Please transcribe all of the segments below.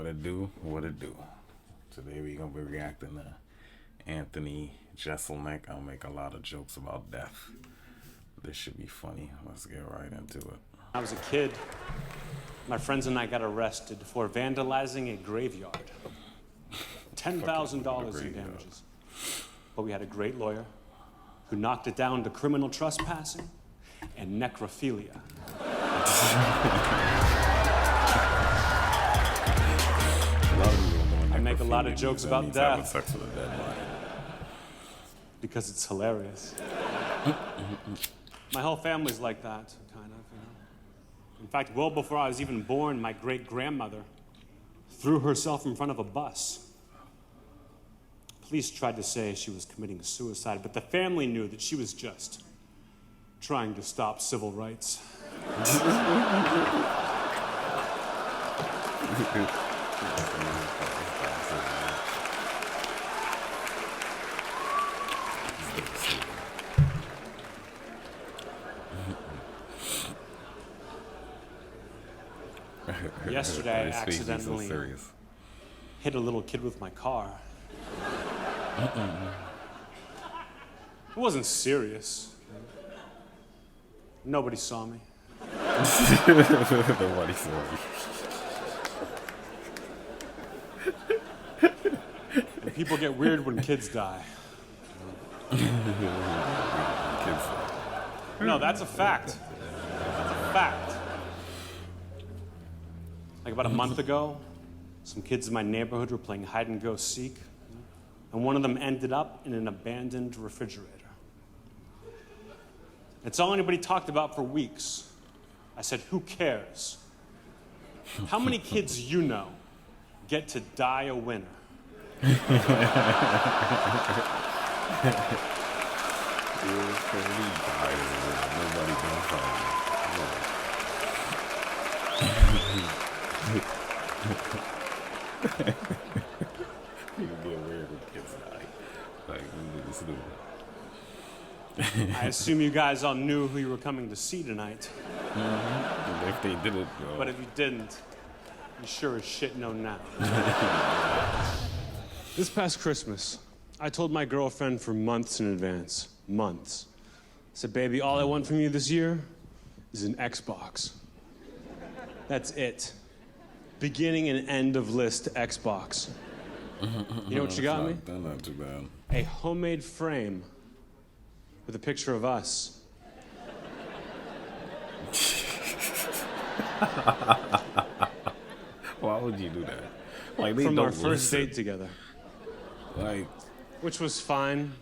it do? What it do? Today we gonna be reacting to Anthony Jeselnik. I'll make a lot of jokes about death. This should be funny. Let's get right into it. I was a kid. My friends and I got arrested for vandalizing a graveyard. $10,000 in damages. But we had a great lawyer who knocked it down to criminal trespassing and necrophilia. I make a lot of jokes about death because it's hilarious. My whole family's like that, kind of, you know. In fact, well before I was even born, my great-grandmother threw herself in front of a bus. Police tried to say she was committing suicide, but the family knew that she was just trying to stop civil rights. Yesterday, I accidentally hit a little kid with my car. It wasn't serious. Nobody saw me. Nobody saw me. And people get weird when kids die. No, that's a fact. That's a fact. Like about a month ago, some kids in my neighborhood were playing hide and go seek, and one of them ended up in an abandoned refrigerator. It's all anybody talked about for weeks. I said, who cares? How many kids you know get to die a winner? You get weird when kids die. Like, I assume you guys all knew who you were coming to see tonight. Mm-hmm. If they didn't, no. But if you didn't, you sure as shit know now. This past Christmas, I told my girlfriend for months in advance. Months. I said, baby, all I want from you this year is an Xbox. That's it. Beginning and end of list Xbox. You know what you got me? Not too bad. A homemade frame with a picture of us. Why would you do that? Like, From our first date together. Like, which was fine.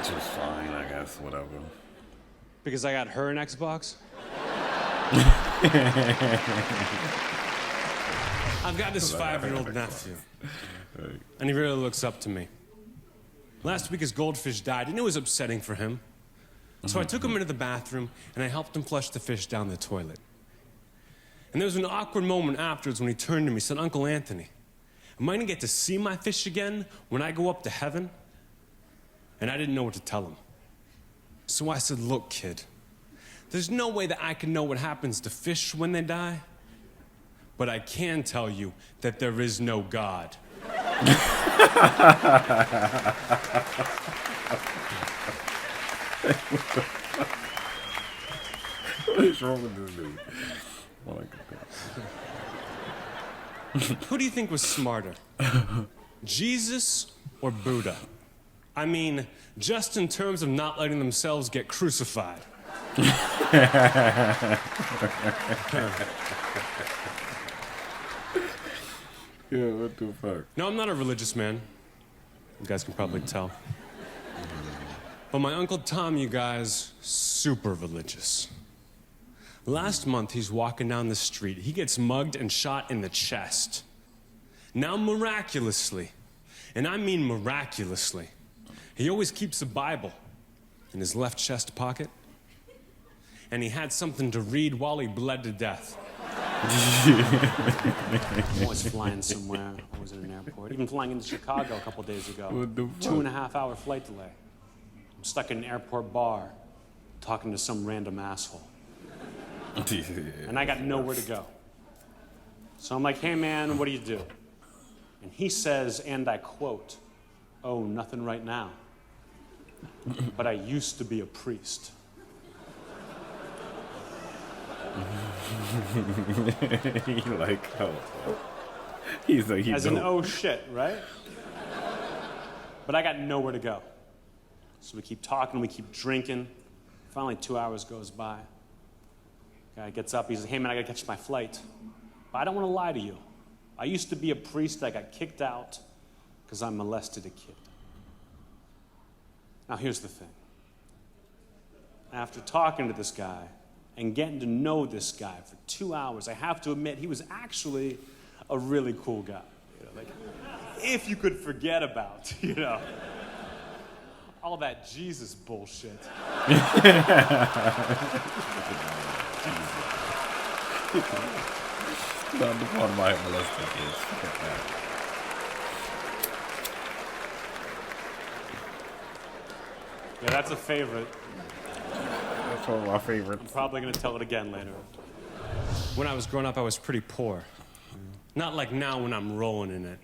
which was fine, I guess, whatever. Because I got her an Xbox? I've got this 5-year-old nephew, and he really looks up to me. Last week his goldfish died, and it was upsetting for him. So I took him into the bathroom, and I helped him flush the fish down the toilet. And there was an awkward moment afterwards when he turned to me and said, Uncle Anthony, am I going to get to see my fish again when I go up to heaven? And I didn't know what to tell him. So I said, look, kid, there's no way that I can know what happens to fish when they die. But I can tell you that there is no God. What is wrong with this dude? Oh, Who do you think was smarter? Jesus or Buddha? I mean, just in terms of not letting themselves get crucified. Yeah, what the fuck? No, I'm not a religious man. You guys can probably tell. But my Uncle Tom, you guys, super religious. Last month, he's walking down the street. He gets mugged and shot in the chest. Now, miraculously, and I mean miraculously, he always keeps a Bible in his left chest pocket. And he had something to read while he bled to death. I'm always flying somewhere. I was in an airport. Even flying into Chicago a couple days ago. What the fuck? 2.5-hour flight delay. I'm stuck in an airport bar talking to some random asshole. And I got nowhere to go. So I'm like, hey man, what do you do? And he says, and I quote, "Oh, nothing right now. But I used to be a priest." He's like, as an oh shit, right? But I got nowhere to go. So we keep talking, we keep drinking. Finally, 2 hours goes by. Guy gets up, he says, hey man, I gotta catch my flight. But I don't wanna lie to you. I used to be a priest, I got kicked out because I molested a kid. Now here's the thing. After talking to this guy and getting to know this guy for 2 hours, I have to admit he was actually a really cool guy. You know, like, if you could forget about, all that Jesus bullshit. Not the one of my molesting kids. Yeah, that's a favorite. That's one of my favorites. I'm probably going to tell it again later. When I was growing up, I was pretty poor. Not like now when I'm rolling in it.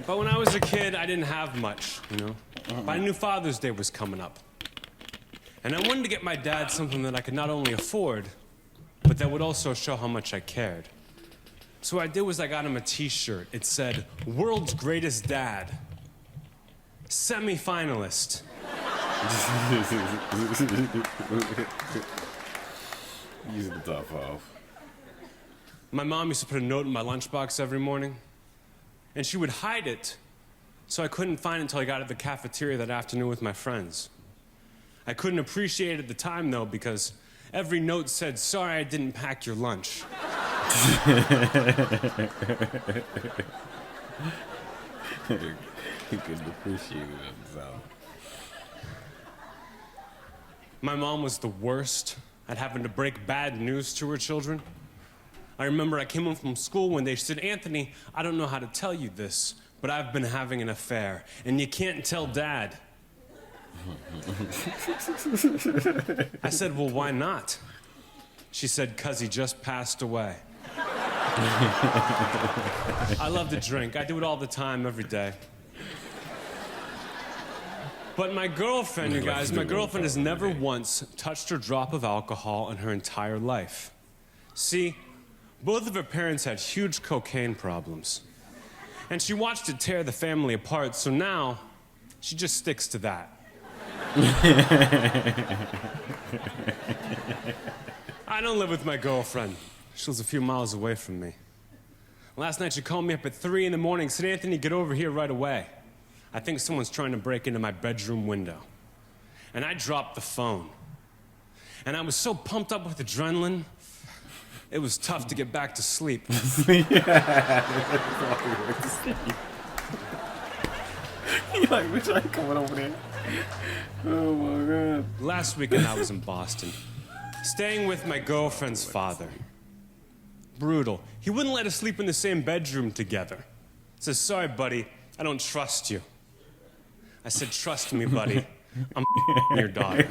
But when I was a kid, I didn't have much, But I knew Father's Day was coming up. And I wanted to get my dad something that I could not only afford, but that would also show how much I cared. So what I did was I got him a t-shirt. It said, "World's Greatest Dad. Semi-finalist." Use the top off. My mom used to put a note in my lunchbox every morning, and she would hide it so I couldn't find it until I got to the cafeteria that afternoon with my friends. I couldn't appreciate it at the time, though, because every note said, "Sorry, I didn't pack your lunch." He couldn't appreciate it himself. My mom was the worst at having to break bad news to her children. I remember I came home from school one day. She said, "Anthony, I don't know how to tell you this, but I've been having an affair, and you can't tell Dad." I said, "Well, why not?" She said, "'Cause he just passed away." I love to drink. I do it all the time, every day. But my girlfriend, you guys, my girlfriend has never once touched a drop of alcohol in her entire life. See, both of her parents had huge cocaine problems. And she watched it tear the family apart, so now she just sticks to that. I don't live with my girlfriend. She lives a few miles away from me. Last night she called me up at 3 in the morning and said, "Anthony, get over here right away. I think someone's trying to break into my bedroom window." And I dropped the phone. And I was so pumped up with adrenaline, it was tough to get back to sleep. You're like, "Which I coming over there?" Oh my God. Last weekend I was in Boston, staying with my girlfriend's father. Brutal. He wouldn't let us sleep in the same bedroom together. Says, "Sorry, buddy, I don't trust you." I said, "Trust me, buddy. I'm your daughter."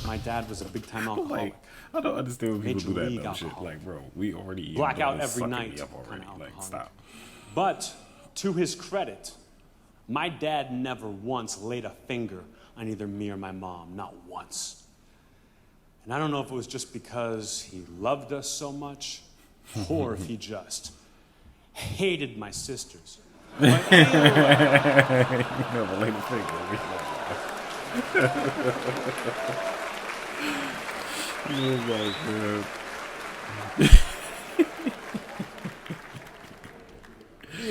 My dad was a big-time alcoholic. Like, I don't understand when people Major do that league dumb shit. alcoholic. Like, bro, we already Blackout it's every sucking night me up already. kinda Like, alcoholic. stop. But to his credit, my dad never once laid a finger on either me or my mom, not once. And I don't know if it was just because he loved us so much, or if he just hated my sisters. But anyway, Never laid a finger. Oh my God.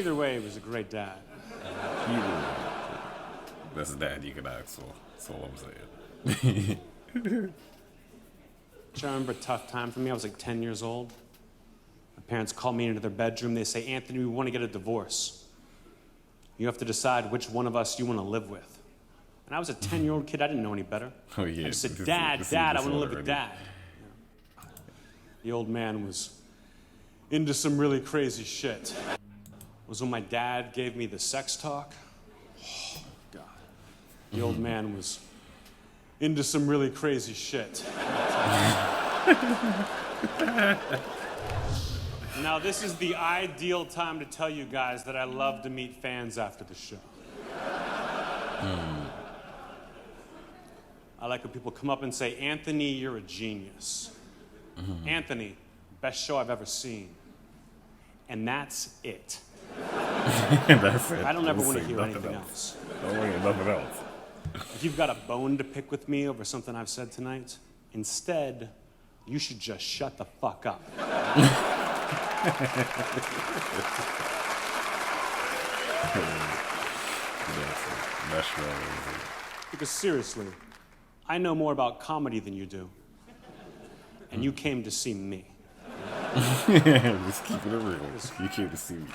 either way, he was a great dad. That's a dad you can ask for. That's all I'm saying. I remember a tough time for me. I was like 10 years old. My parents called me into their bedroom. They say, "Anthony, we want to get a divorce. You have to decide which one of us you want to live with." And I was a 10-year-old kid. I didn't know any better. Oh, yeah. I just said, Dad, I want to live with Dad. The old man was into some really crazy shit. It was when my dad gave me the sex talk. Oh, God. The old man was into some really crazy shit. Now, this is the ideal time to tell you guys that I love to meet fans after the show. I like when people come up and say, Anthony, you're a genius. Anthony, best show I've ever seen. And that's it. That's it. I don't ever want to say hear nothing anything else. Don't want to hear nothing else. If you've got a bone to pick with me over something I've said tonight, instead, you should just shut the fuck up. That's right. Because seriously, I know more about comedy than you do. And you came to see me. Just keeping it real. You came to see me.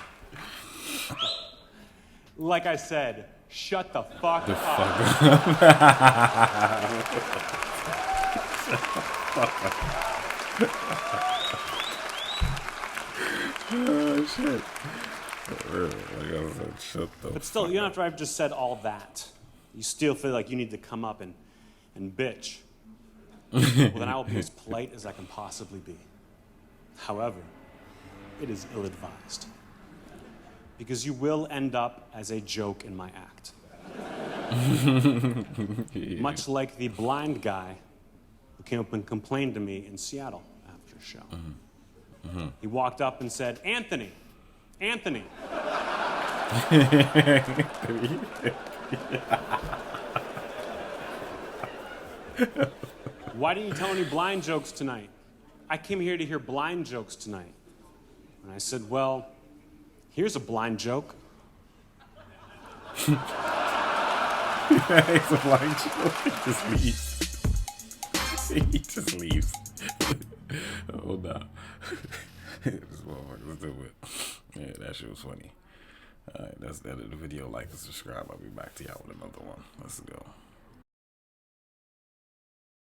Like I said, shut the fuck up. Oh, shit. Like I said, shut the But still, even after I've just said all that, you still feel like you need to come up and bitch. Well, then I will be as polite as I can possibly be. However, it is ill-advised. Because you will end up as a joke in my act. Much like the blind guy who came up and complained to me in Seattle after a show. He walked up and said, Anthony, Anthony. Why didn't you tell any blind jokes tonight? I came here to hear blind jokes tonight. And I said, well, here's a blind joke. It's a blind joke. He just leaves. He just leaves. Hold on. This motherfucker's do it. Yeah, that shit was funny. Alright, that's the end of the video. Like and subscribe. I'll be back to y'all with another one. Let's go.